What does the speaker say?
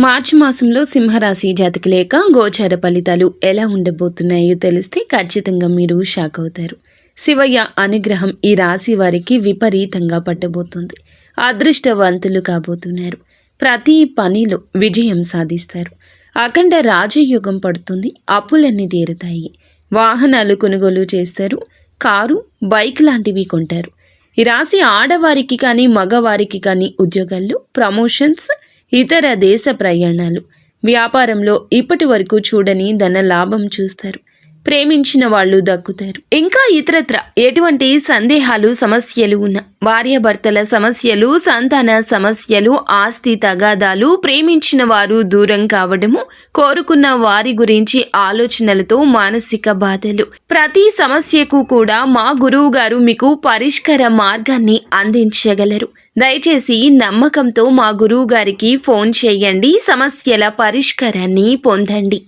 మార్చి మాసంలో సింహరాశి జాతక లేక గోచార ఫలితాలు ఎలా ఉండబోతున్నాయో తెలిస్తే ఖచ్చితంగా మీరు షాక్ అవుతారు. శివయ్య అనుగ్రహం ఈ రాశి వారికి విపరీతంగా పట్టబోతుంది. అదృష్టవంతులు కాబోతున్నారు. ప్రతి పనిలో విజయం సాధిస్తారు. అఖండ రాజయోగం పడుతుంది. అప్పులన్నీ తీరుతాయి. వాహనాలు కొనుగోలు చేస్తారు. కారు, బైక్ లాంటివి కొంటారు. ఈ రాశి ఆడవారికి కానీ మగవారికి కానీ ఉద్యోగాల్లో ప్రమోషన్స్, ఇతర దేశ ప్రయాణాలు, వ్యాపారంలో ఇప్పటి వరకు చూడని ధన లాభం చూస్తారు. ప్రేమించిన వాళ్ళు దక్కుతారు. ఇంకా ఇతరత్ర ఎటువంటి సందేహాలు సమస్యలు ఉన్న భార్యాభర్తల సమస్యలు, సంతాన సమస్యలు, ఆస్తి తగాదాలు, ప్రేమించిన వారు దూరం కావడము, కోరుకున్న వారి గురించి ఆలోచనలతో మానసిక బాధలు, ప్రతి సమస్యకు కూడా మా గురువు గారు మీకు పరిష్కార మార్గాన్ని అందించగలరు. దయచేసి నమ్మకంతో మా గురువు గారికి ఫోన్ చేయండి. సమస్యల పరిష్కారాన్ని పొందండి.